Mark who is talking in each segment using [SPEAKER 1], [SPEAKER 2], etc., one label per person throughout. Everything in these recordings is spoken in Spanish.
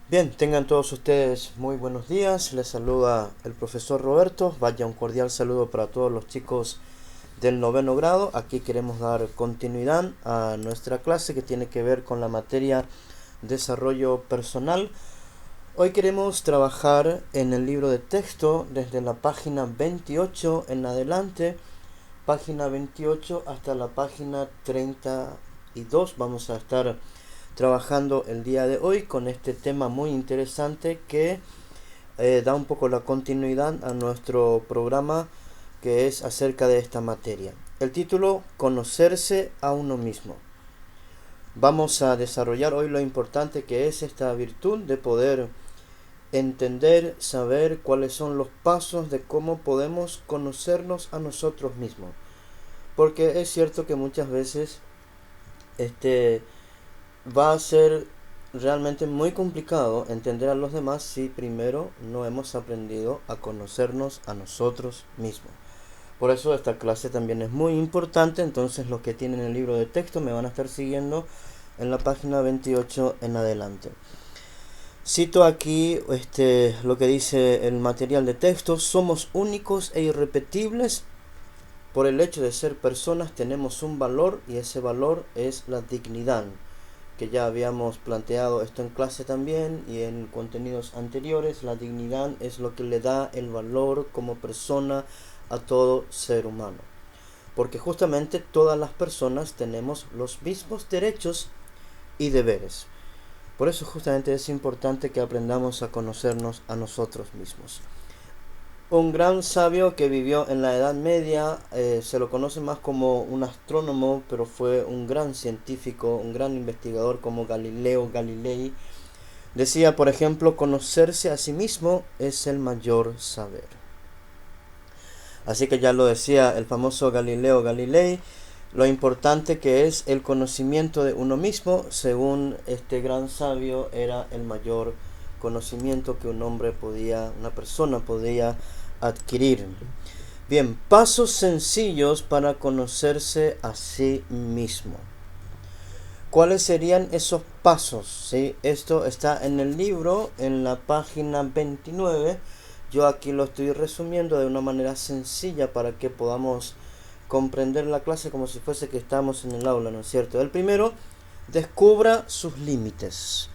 [SPEAKER 1] Bien, tengan todos ustedes muy buenos días. Les saluda el profesor Roberto. Vaya un cordial saludo para todos los chicos del noveno grado. Aquí queremos dar continuidad a nuestra clase que tiene que ver con la materia desarrollo personal. Hoy queremos trabajar en el libro de texto desde la página 28 en adelante, página 28 hasta la página 32. Vamos a estar trabajando el día de hoy con este tema muy interesante que da un poco la continuidad a nuestro programa que es acerca de esta materia. El título: Conocerse a uno mismo. Vamos a desarrollar hoy lo importante que es esta virtud de poder entender, saber cuáles son los pasos de cómo podemos conocernos a nosotros mismos. Porque es cierto que muchas veces va a ser realmente muy complicado entender a los demás si primero no hemos aprendido a conocernos a nosotros mismos. Por eso esta clase también es muy importante. Entonces los que tienen el libro de texto me van a estar siguiendo en la página 28 en adelante. Cito aquí lo que dice el material de texto: somos únicos e irrepetibles. Por el hecho de ser personas tenemos un valor, y ese valor es la dignidad, que ya habíamos planteado esto en clase también y en contenidos anteriores. La dignidad es lo que le da el valor como persona a todo ser humano, porque justamente todas las personas tenemos los mismos derechos y deberes. Por eso justamente es importante que aprendamos a conocernos a nosotros mismos. Un gran sabio que vivió en la Edad Media, se lo conoce más como un astrónomo, pero fue un gran científico, un gran investigador como Galileo Galilei. Decía, por ejemplo: conocerse a sí mismo es el mayor saber. Así que ya lo decía el famoso Galileo Galilei, lo importante que es el conocimiento de uno mismo. Según este gran sabio, era el mayor conocimiento que una persona podía adquirir. Bien, pasos sencillos para conocerse a sí mismo. ¿Cuáles serían esos pasos? ¿Sí? Esto está en el libro, en la página 29. Yo aquí lo estoy resumiendo de una manera sencilla para que podamos comprender la clase como si fuese que estamos en el aula, ¿no es cierto? El primero: descubra sus límites.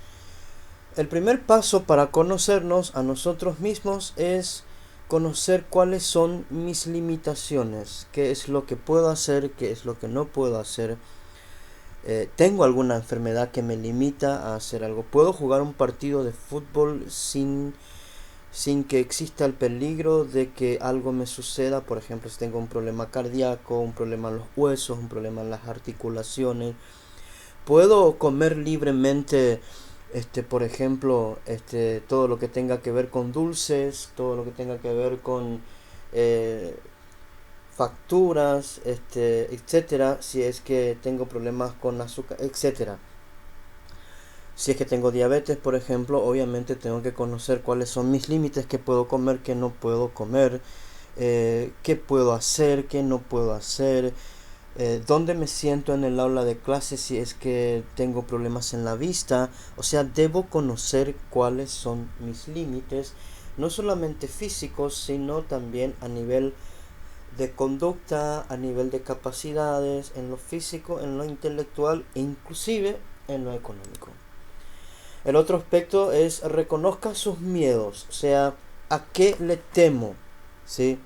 [SPEAKER 1] El primer paso para conocernos a nosotros mismos es conocer cuáles son mis limitaciones, qué es lo que puedo hacer, qué es lo que no puedo hacer. ¿Tengo alguna enfermedad que me limita a hacer algo? ¿Puedo jugar un partido de fútbol sin que exista el peligro de que algo me suceda? Por ejemplo, si tengo un problema cardíaco, un problema en los huesos, un problema en las articulaciones. ¿Puedo comer libremente, por ejemplo, todo lo que tenga que ver con dulces, todo lo que tenga que ver con eh, facturas, etcétera? Si es que tengo problemas con azúcar, etcétera. Si es que tengo diabetes, por ejemplo, obviamente tengo que conocer cuáles son mis límites, qué puedo comer, qué no puedo comer, qué puedo hacer, qué no puedo hacer, dónde me siento en el aula de clase si es que tengo problemas en la vista. O sea, debo conocer cuáles son mis límites, no solamente físicos, sino también a nivel de conducta, a nivel de capacidades, en lo físico, en lo intelectual e inclusive en lo económico. El otro aspecto es: reconozca sus miedos, o sea, a qué le temo, ¿sí?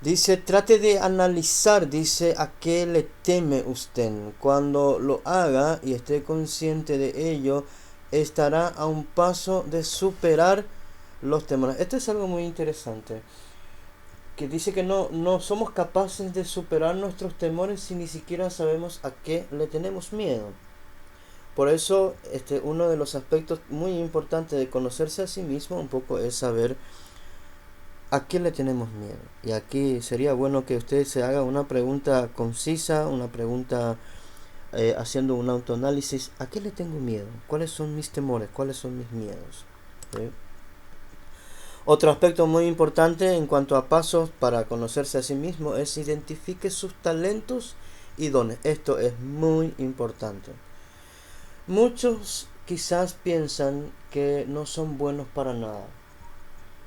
[SPEAKER 1] Dice, trate de analizar, dice, a qué le teme usted. Cuando lo haga y esté consciente de ello, estará a un paso de superar los temores. Esto es algo muy interesante, que dice que no somos capaces de superar nuestros temores si ni siquiera sabemos a qué le tenemos miedo. Por eso, uno de los aspectos muy importantes de conocerse a sí mismo un poco es saber a qué le tenemos miedo. Y aquí sería bueno que usted se haga una pregunta concisa, una pregunta haciendo un autoanálisis. ¿A qué le tengo miedo? ¿Cuáles son mis temores? ¿Cuáles son mis miedos? ¿Sí? Otro aspecto muy importante en cuanto a pasos para conocerse a sí mismo es: identifique sus talentos y dones. Esto es muy importante. Muchos quizás piensan que no son buenos para nada,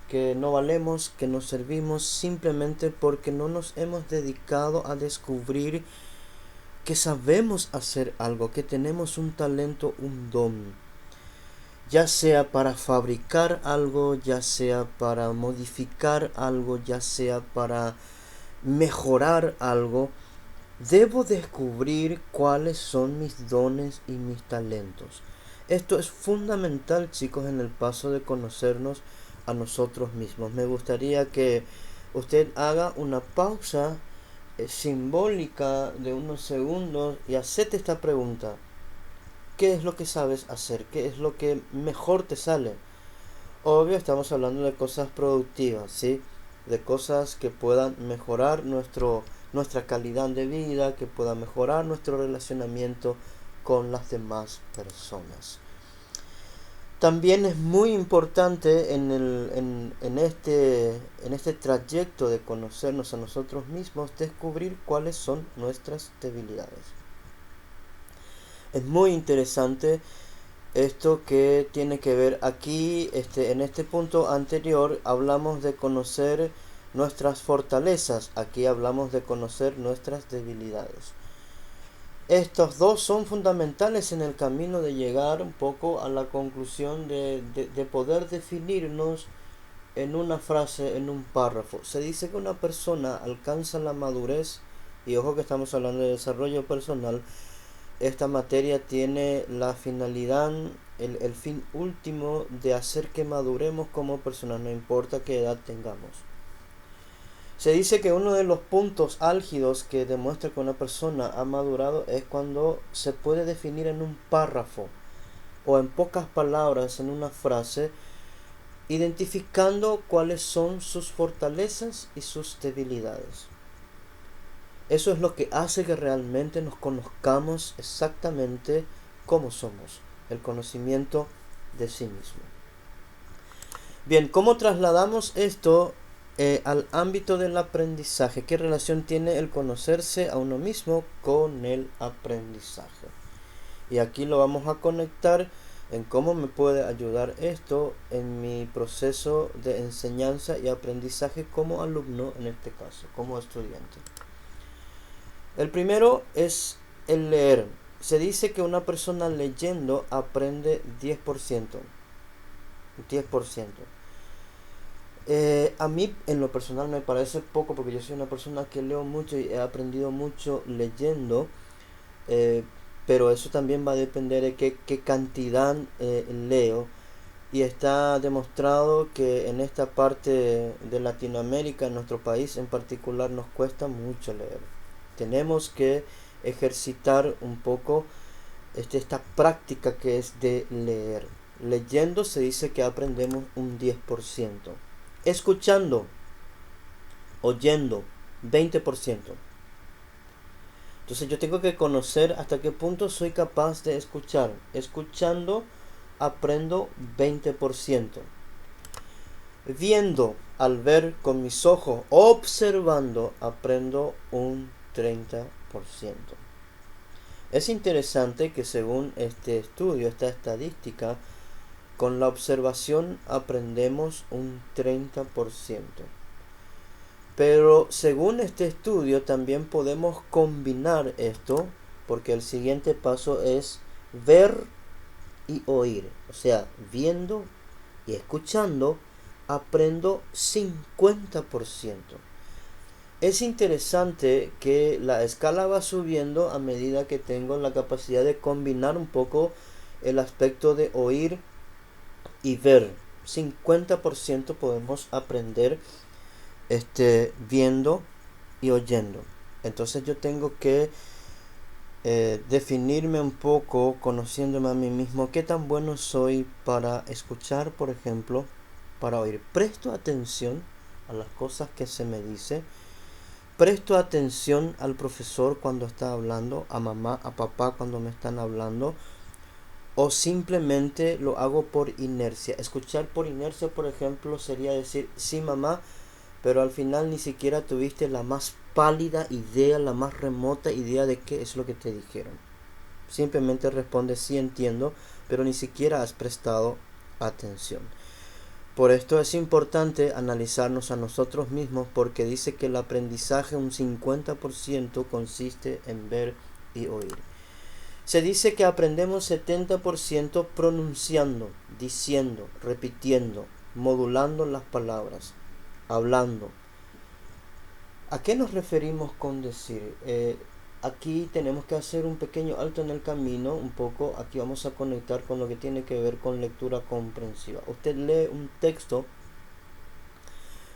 [SPEAKER 1] que no valemos, que no servimos simplemente porque no nos hemos dedicado a descubrir que sabemos hacer algo, que tenemos un talento, un don, ya sea para fabricar algo, ya sea para modificar algo, ya sea para mejorar algo. Debo descubrir cuáles son mis dones y mis talentos. Esto es fundamental, chicos, en el paso de conocernos a nosotros mismos. Me gustaría que usted haga una pausa simbólica de unos segundos y acepte esta pregunta. ¿Qué es lo que sabes hacer? ¿Qué es lo que mejor te sale? Obvio, estamos hablando de cosas productivas, ¿sí? De cosas que puedan mejorar nuestra calidad de vida, que puedan mejorar nuestro relacionamiento con las demás personas. También es muy importante en este trayecto de conocernos a nosotros mismos, descubrir cuáles son nuestras debilidades. Es muy interesante esto que tiene que ver aquí, en este punto anterior hablamos de conocer nuestras fortalezas, aquí hablamos de conocer nuestras debilidades. Estos dos son fundamentales en el camino de llegar un poco a la conclusión de poder definirnos en una frase, en un párrafo. Se dice que una persona alcanza la madurez, y ojo que estamos hablando de desarrollo personal. Esta materia tiene la finalidad, el fin último de hacer que maduremos como personas, no importa qué edad tengamos. Se dice que uno de los puntos álgidos que demuestra que una persona ha madurado es cuando se puede definir en un párrafo o en pocas palabras, en una frase, identificando cuáles son sus fortalezas y sus debilidades. Eso es lo que hace que realmente nos conozcamos exactamente cómo somos, el conocimiento de sí mismo. Bien, ¿cómo trasladamos esto al ámbito del aprendizaje? ¿Qué relación tiene el conocerse a uno mismo con el aprendizaje? Y aquí lo vamos a conectar en cómo me puede ayudar esto en mi proceso de enseñanza y aprendizaje como alumno, en este caso, como estudiante. El primero es el leer. Se dice que una persona leyendo aprende 10%. 10%. A mí en lo personal me parece poco porque yo soy una persona que leo mucho y he aprendido mucho leyendo. Pero eso también va a depender de qué cantidad leo. Y está demostrado que en esta parte de Latinoamérica, en nuestro país en particular, nos cuesta mucho leer. Tenemos que ejercitar un poco esta práctica que es de leer. Leyendo se dice que aprendemos un 10%. Escuchando, oyendo, 20%. Entonces yo tengo que conocer hasta qué punto soy capaz de escuchar. Escuchando aprendo 20%. Viendo, al ver con mis ojos, observando, aprendo un 30%. Es interesante que según este estudio, esta estadística, con la observación aprendemos un 30%. Pero según este estudio también podemos combinar esto, porque el siguiente paso es ver y oír. O sea, viendo y escuchando aprendo 50%. Es interesante que la escala va subiendo a medida que tengo la capacidad de combinar un poco el aspecto de oír y ver. 50% podemos aprender viendo y oyendo. Entonces yo tengo que definirme un poco, conociéndome a mí mismo, qué tan bueno soy para escuchar, por ejemplo, para oír. Presto atención a las cosas que se me dice. Presto atención al profesor cuando está hablando, a mamá, a papá cuando me están hablando, o simplemente lo hago por inercia. Escuchar por inercia, por ejemplo, sería decir, sí mamá, pero al final ni siquiera tuviste la más pálida idea, la más remota idea de qué es lo que te dijeron. Simplemente responde sí entiendo, pero ni siquiera has prestado atención. Por esto es importante analizarnos a nosotros mismos, porque dice que el aprendizaje un 50% consiste en ver y oír. Se dice que aprendemos 70% pronunciando, diciendo, repitiendo, modulando las palabras, hablando. ¿A qué nos referimos con decir? Aquí tenemos que hacer un pequeño alto en el camino, un poco. Aquí vamos a conectar con lo que tiene que ver con lectura comprensiva. Usted lee un texto,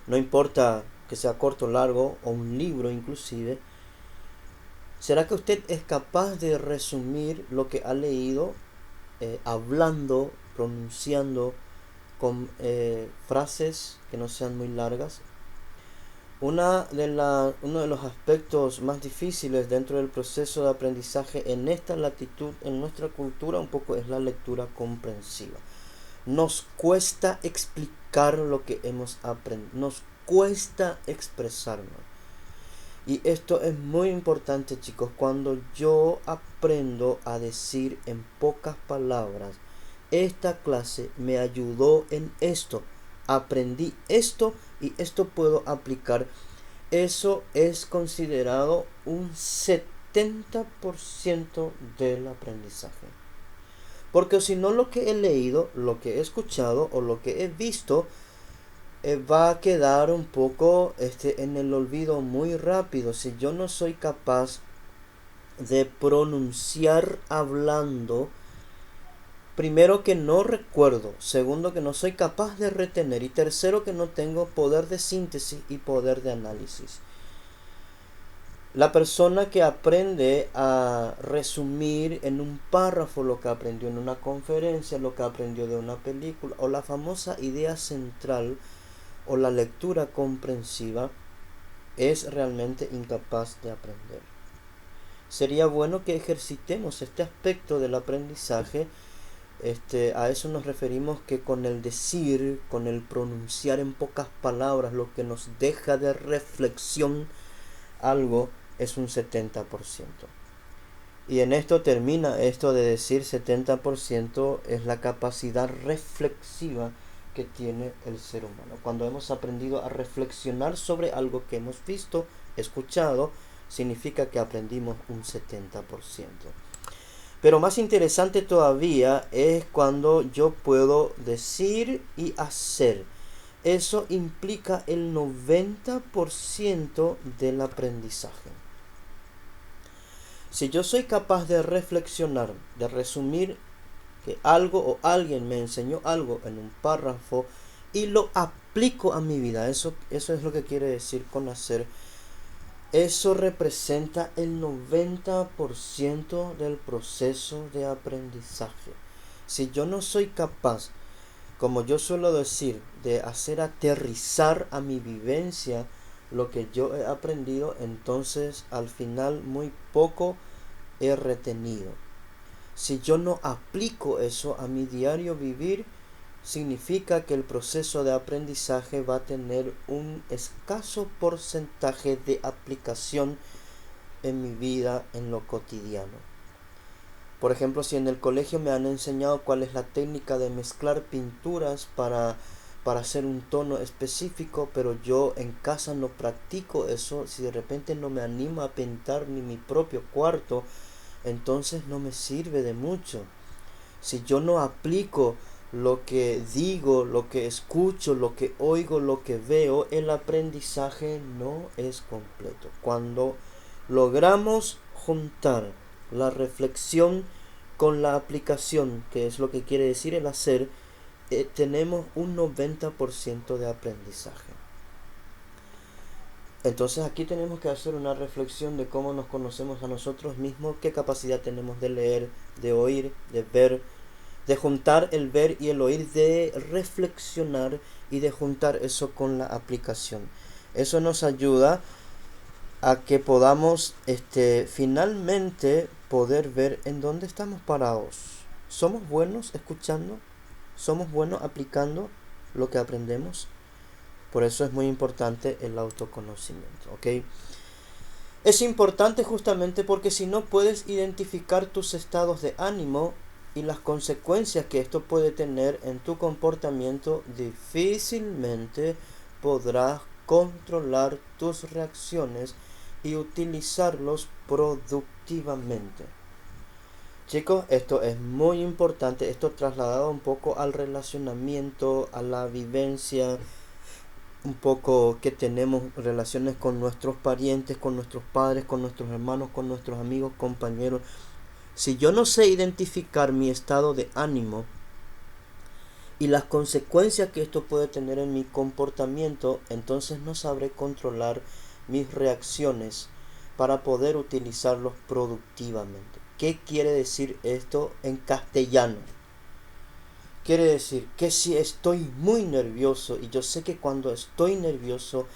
[SPEAKER 1] no importa que sea corto o largo, o un libro inclusive. ¿Será que usted es capaz de resumir lo que ha leído, hablando, pronunciando, con frases que no sean muy largas? Uno de los aspectos más difíciles dentro del proceso de aprendizaje en esta latitud, en nuestra cultura, un poco es la lectura comprensiva. Nos cuesta explicar lo que hemos aprendido, nos cuesta expresarnos. Y esto es muy importante, chicos. Cuando yo aprendo a decir en pocas palabras, esta clase me ayudó en esto, aprendí esto y esto puedo aplicar. Eso es considerado un 70% del aprendizaje. Porque si no, lo que he leído, lo que he escuchado o lo que he visto va a quedar un poco en el olvido muy rápido. Si yo no soy capaz de pronunciar hablando, primero que no recuerdo, segundo que no soy capaz de retener y tercero que no tengo poder de síntesis y poder de análisis. La persona que aprende a resumir en un párrafo lo que aprendió en una conferencia, lo que aprendió de una película o la famosa idea central o la lectura comprensiva, es realmente incapaz de aprender. Sería bueno que ejercitemos este aspecto del aprendizaje. A eso nos referimos, que con el decir, con el pronunciar en pocas palabras, lo que nos deja de reflexión algo es un 70%. Y en esto termina esto de decir 70% es la capacidad reflexiva que tiene el ser humano. Cuando hemos aprendido a reflexionar sobre algo que hemos visto, escuchado, significa que aprendimos un 70%. Pero más interesante todavía es cuando yo puedo decir y hacer. Eso implica el 90% del aprendizaje. Si yo soy capaz de reflexionar, de resumir que algo o alguien me enseñó algo en un párrafo y lo aplico a mi vida, eso es lo que quiere decir con hacer. Eso representa el 90% del proceso de aprendizaje. Si yo no soy capaz, como yo suelo decir, de hacer aterrizar a mi vivencia lo que yo he aprendido, entonces al final muy poco he retenido. Si yo no aplico eso a mi diario vivir, significa que el proceso de aprendizaje va a tener un escaso porcentaje de aplicación en mi vida, en lo cotidiano. Por ejemplo, si en el colegio me han enseñado cuál es la técnica de mezclar pinturas para hacer un tono específico, pero yo en casa no practico eso, si de repente no me animo a pintar ni mi propio cuarto, entonces no me sirve de mucho. Si yo no aplico lo que digo, lo que escucho, lo que oigo, lo que veo, el aprendizaje no es completo. Cuando logramos juntar la reflexión con la aplicación, que es lo que quiere decir el hacer, tenemos un 90% de aprendizaje. Entonces aquí tenemos que hacer una reflexión de cómo nos conocemos a nosotros mismos, qué capacidad tenemos de leer, de oír, de ver, de juntar el ver y el oír, de reflexionar y de juntar eso con la aplicación. Eso nos ayuda a que podamos finalmente poder ver en dónde estamos parados. ¿Somos buenos escuchando? ¿Somos buenos aplicando lo que aprendemos? Por eso es muy importante el autoconocimiento, ¿ok? Es importante justamente porque si no puedes identificar tus estados de ánimo, y las consecuencias que esto puede tener en tu comportamiento, difícilmente podrás controlar tus reacciones y utilizarlos productivamente. Chicos, esto es muy importante, esto trasladado un poco al relacionamiento, a la vivencia, un poco que tenemos relaciones con nuestros parientes, con nuestros padres, con nuestros hermanos, con nuestros amigos, compañeros. Si yo no sé identificar mi estado de ánimo y las consecuencias que esto puede tener en mi comportamiento, entonces no sabré controlar mis reacciones para poder utilizarlos productivamente. ¿Qué quiere decir esto en castellano? Quiere decir que si estoy muy nervioso y yo sé que cuando estoy nervioso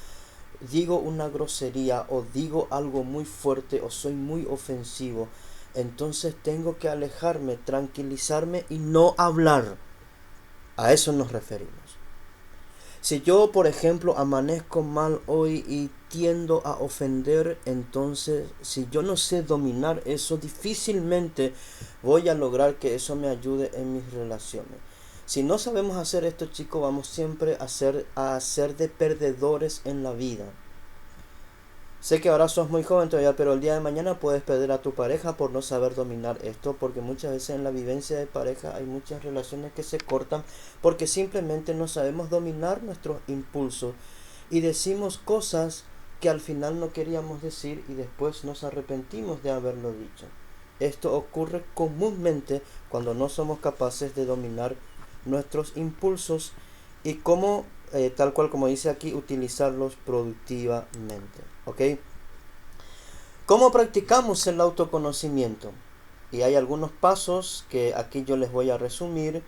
[SPEAKER 1] digo una grosería o digo algo muy fuerte o soy muy ofensivo, entonces tengo que alejarme, tranquilizarme y no hablar. A eso nos referimos. Si yo, por ejemplo, amanezco mal hoy y tiendo a ofender, entonces si yo no sé dominar eso, difícilmente voy a lograr que eso me ayude en mis relaciones. Si no sabemos hacer esto, chicos, vamos siempre a ser de perdedores en la vida. Sé que ahora sos muy joven todavía, pero el día de mañana puedes perder a tu pareja por no saber dominar esto, porque muchas veces en la vivencia de pareja hay muchas relaciones que se cortan porque simplemente no sabemos dominar nuestros impulsos y decimos cosas que al final no queríamos decir y después nos arrepentimos de haberlo dicho. Esto ocurre comúnmente cuando no somos capaces de dominar nuestros impulsos y cómo, tal cual como dice aquí, utilizarlos productivamente. ¿Ok? ¿Cómo practicamos el autoconocimiento? Y hay algunos pasos que aquí yo les voy a resumir.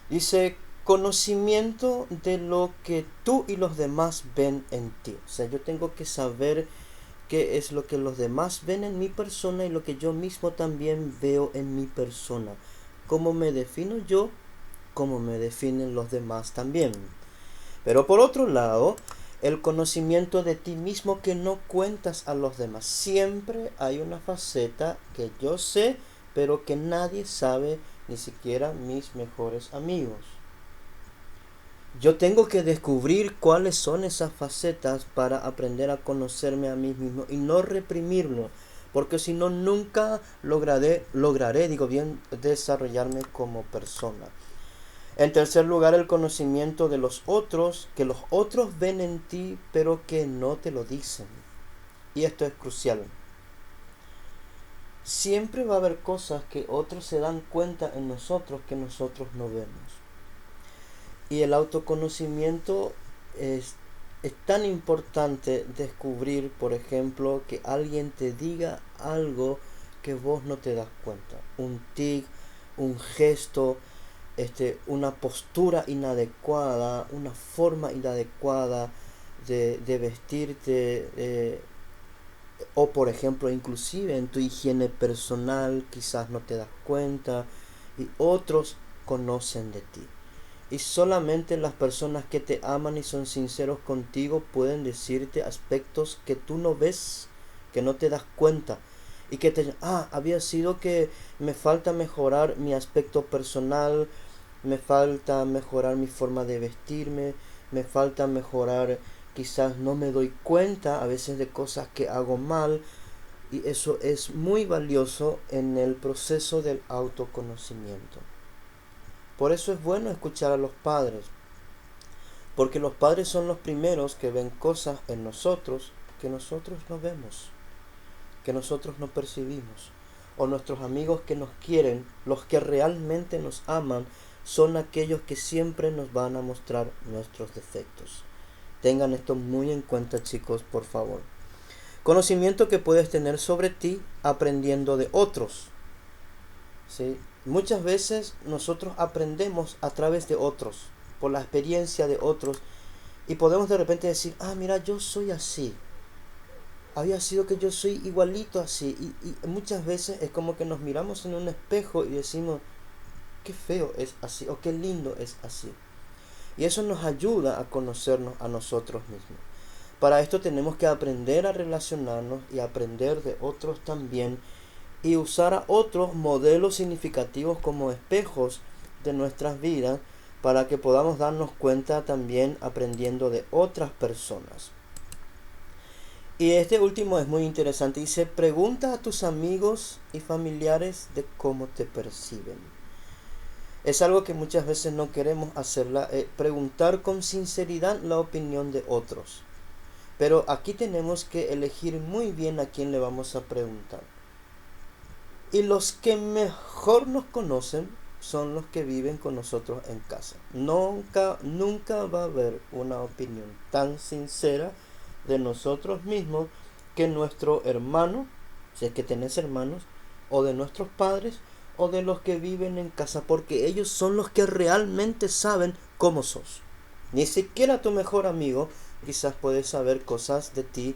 [SPEAKER 1] Dice, conocimiento de lo que tú y los demás ven en ti. O sea, yo tengo que saber qué es lo que los demás ven en mi persona y lo que yo mismo también veo en mi persona. Cómo me defino yo, cómo me definen los demás también. Pero por otro lado, el conocimiento de ti mismo que no cuentas a los demás. Siempre hay una faceta que yo sé, pero que nadie sabe, ni siquiera mis mejores amigos. Yo tengo que descubrir cuáles son esas facetas para aprender a conocerme a mí mismo y no reprimirlo, porque si no nunca lograré, desarrollarme como persona. En tercer lugar, el conocimiento de los otros, que los otros ven en ti, pero que no te lo dicen. Y esto es crucial. Siempre va a haber cosas que otros se dan cuenta en nosotros que nosotros no vemos. Y el autoconocimiento es tan importante descubrir, por ejemplo, que alguien te diga algo que vos no te das cuenta. Un tic, un gesto, una postura inadecuada, una forma inadecuada de vestirte, o por ejemplo inclusive en tu higiene personal quizás no te das cuenta y otros conocen de ti. Y solamente las personas que te aman y son sinceros contigo pueden decirte aspectos que tú no ves, que no te das cuenta. Y que te había sido que me falta mejorar mi aspecto personal, me falta mejorar mi forma de vestirme, me falta mejorar, quizás no me doy cuenta a veces de cosas que hago mal. Y eso es muy valioso en el proceso del autoconocimiento. Por eso es bueno escuchar a los padres, porque los padres son los primeros que ven cosas en nosotros que nosotros no vemos, que nosotros no percibimos. O nuestros amigos que nos quieren, los que realmente nos aman, son aquellos que siempre nos van a mostrar nuestros defectos. Tengan esto muy en cuenta, chicos, por favor. Conocimiento que puedes tener sobre ti aprendiendo de otros. ¿Sí? Muchas veces nosotros aprendemos a través de otros, por la experiencia de otros, y podemos de repente decir, mira, yo soy así. Había sido que yo soy igualito así. Y muchas veces es como que nos miramos en un espejo y decimos, qué feo es así, o qué lindo es así. Y eso nos ayuda a conocernos a nosotros mismos. Para esto tenemos que aprender a relacionarnos y aprender de otros también y usar a otros modelos significativos como espejos de nuestras vidas para que podamos darnos cuenta también aprendiendo de otras personas. Y este último es muy interesante. Dice, pregunta a tus amigos y familiares de cómo te perciben. Es algo que muchas veces no queremos hacerla, preguntar con sinceridad la opinión de otros. Pero aquí tenemos que elegir muy bien a quién le vamos a preguntar. Y los que mejor nos conocen son los que viven con nosotros en casa. Nunca va a haber una opinión tan sincera de nosotros mismos que nuestro hermano, si es que tenés hermanos, o de nuestros padres, o de los que viven en casa, porque ellos son los que realmente saben cómo sos. Ni siquiera tu mejor amigo quizás puede saber cosas de ti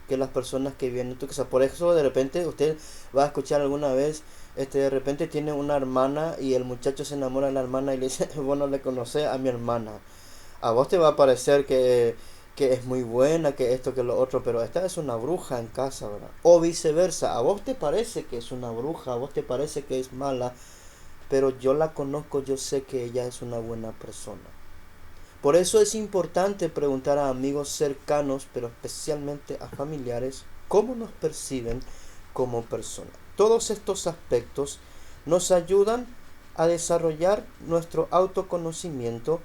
[SPEAKER 1] que las personas que viven en tu casa. Por eso de repente usted va a escuchar alguna vez, de repente tiene una hermana y el muchacho se enamora de la hermana y le dice, vos no le conocés a mi hermana. A vos te va a parecer que es muy buena, que esto, que lo otro, pero esta es una bruja en casa, ¿verdad? O viceversa, a vos te parece que es una bruja, a vos te parece que es mala, pero yo la conozco, yo sé que ella es una buena persona. Por eso es importante preguntar a amigos cercanos, pero especialmente a familiares, cómo nos perciben como personas. Todos estos aspectos nos ayudan a desarrollar nuestro autoconocimiento,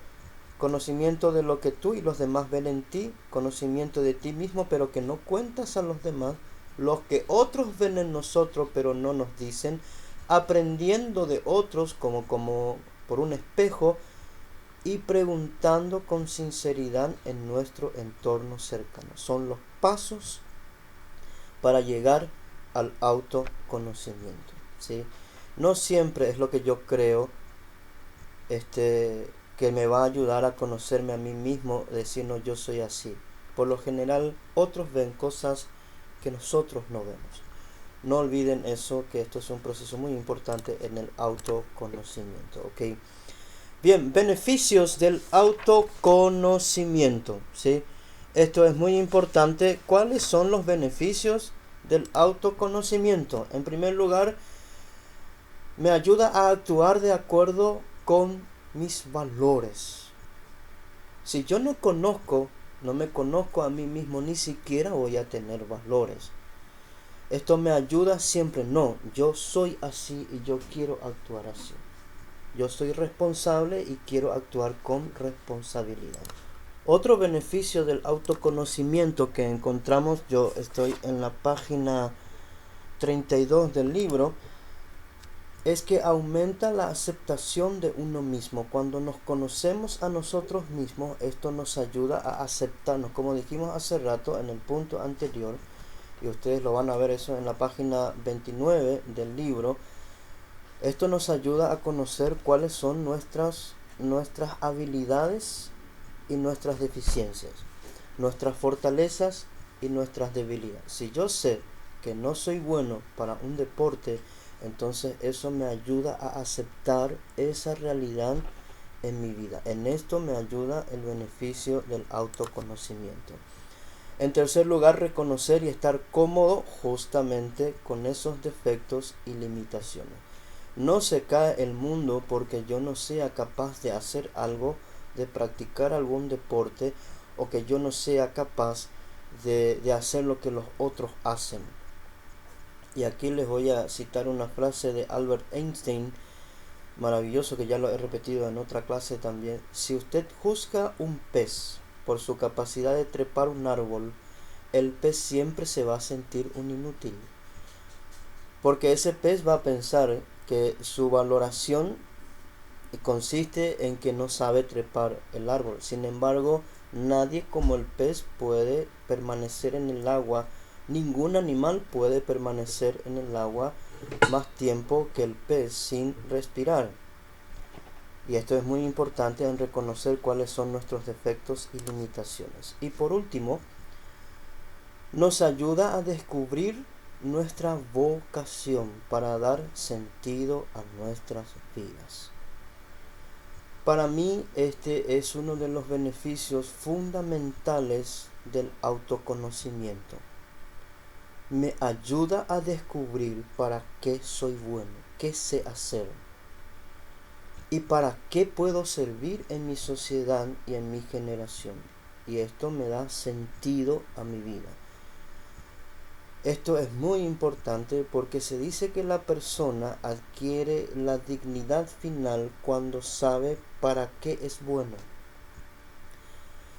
[SPEAKER 1] conocimiento de lo que tú y los demás ven en ti, conocimiento de ti mismo, pero que no cuentas a los demás, los que otros ven en nosotros, pero no nos dicen, aprendiendo de otros como por un espejo, y preguntando con sinceridad en nuestro entorno cercano. Son los pasos para llegar al autoconocimiento, ¿sí? No siempre es lo que yo creo que me va a ayudar a conocerme a mí mismo, decir no, yo soy así. Por lo general otros ven cosas que nosotros no vemos. No olviden eso, que esto es un proceso muy importante en el autoconocimiento, ¿ok? Bien, beneficios del autoconocimiento, ¿sí? Esto es muy importante. ¿Cuáles son los beneficios del autoconocimiento? En primer lugar, me ayuda a actuar de acuerdo con mis valores. Si yo no me conozco a mí mismo, ni siquiera voy a tener valores. Esto me ayuda siempre, no, yo soy así y yo quiero actuar así. Yo soy responsable y quiero actuar con responsabilidad. Otro beneficio del autoconocimiento que encontramos, yo estoy en la página 32 del libro, es que aumenta la aceptación de uno mismo. Cuando nos conocemos a nosotros mismos, esto nos ayuda a aceptarnos. Como dijimos hace rato en el punto anterior, y ustedes lo van a ver eso en la página 29 del libro, esto nos ayuda a conocer cuáles son nuestras habilidades y nuestras deficiencias, nuestras fortalezas y nuestras debilidades. Si yo sé que no soy bueno para un deporte, entonces eso me ayuda a aceptar esa realidad en mi vida. En esto me ayuda el beneficio del autoconocimiento. En tercer lugar, reconocer y estar cómodo justamente con esos defectos y limitaciones. No se cae el mundo porque yo no sea capaz de hacer algo, de practicar algún deporte, o que yo no sea capaz de hacer lo que los otros hacen. Y aquí les voy a citar una frase de Albert Einstein, maravilloso, que ya lo he repetido en otra clase también. Si usted juzga un pez por su capacidad de trepar un árbol, el pez siempre se va a sentir un inútil. Porque ese pez va a pensar que su valoración consiste en que no sabe trepar el árbol. Sin embargo, nadie como el pez puede permanecer en el agua. Ningún animal puede permanecer en el agua más tiempo que el pez sin respirar. Y esto es muy importante en reconocer cuáles son nuestros defectos y limitaciones. Y por último, nos ayuda a descubrir nuestra vocación para dar sentido a nuestras vidas. Para mí este es uno de los beneficios fundamentales del autoconocimiento. me ayuda a descubrir para qué soy bueno, qué sé hacer y para qué puedo servir en mi sociedad y en mi generación. Y esto me da sentido a mi vida. Esto es muy importante porque se dice que la persona adquiere la dignidad final cuando sabe para qué es bueno.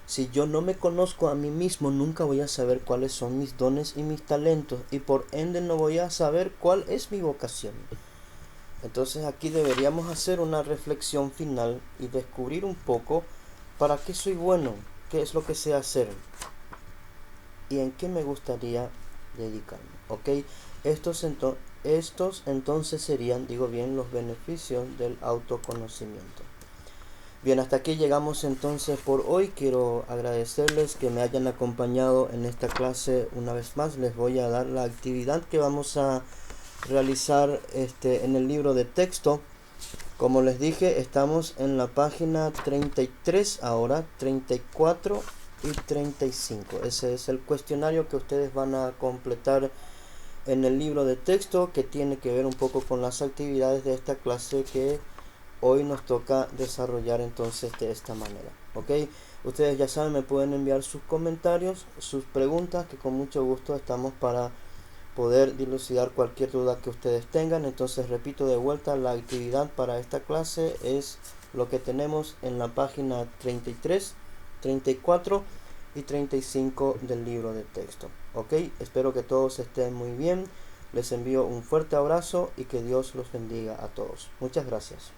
[SPEAKER 1] Si yo no me conozco a mí mismo, nunca voy a saber cuáles son mis dones y mis talentos y por ende no voy a saber cuál es mi vocación. Entonces aquí deberíamos hacer una reflexión final y descubrir un poco para qué soy bueno, qué es lo que sé hacer y en qué me gustaría dedicarme. ¿Ok? Estos entonces serían, digo bien, los beneficios del autoconocimiento. Bien, hasta aquí llegamos entonces por hoy. Quiero agradecerles que me hayan acompañado en esta clase una vez más. Les voy a dar la actividad que vamos a realizar en el libro de texto. Como les dije, estamos en la página 33 ahora, 34 y 35. Ese es el cuestionario que ustedes van a completar en el libro de texto, que tiene que ver un poco con las actividades de esta clase que hoy nos toca desarrollar entonces de esta manera. ¿Ok? Ustedes ya saben, me pueden enviar sus comentarios, sus preguntas, que con mucho gusto estamos para poder dilucidar cualquier duda que ustedes tengan. Entonces repito de vuelta, la actividad para esta clase es lo que tenemos en la página 33, 34 y 35 del libro de texto. Ok, espero que todos estén muy bien. Les envío un fuerte abrazo y que Dios los bendiga a todos. Muchas gracias.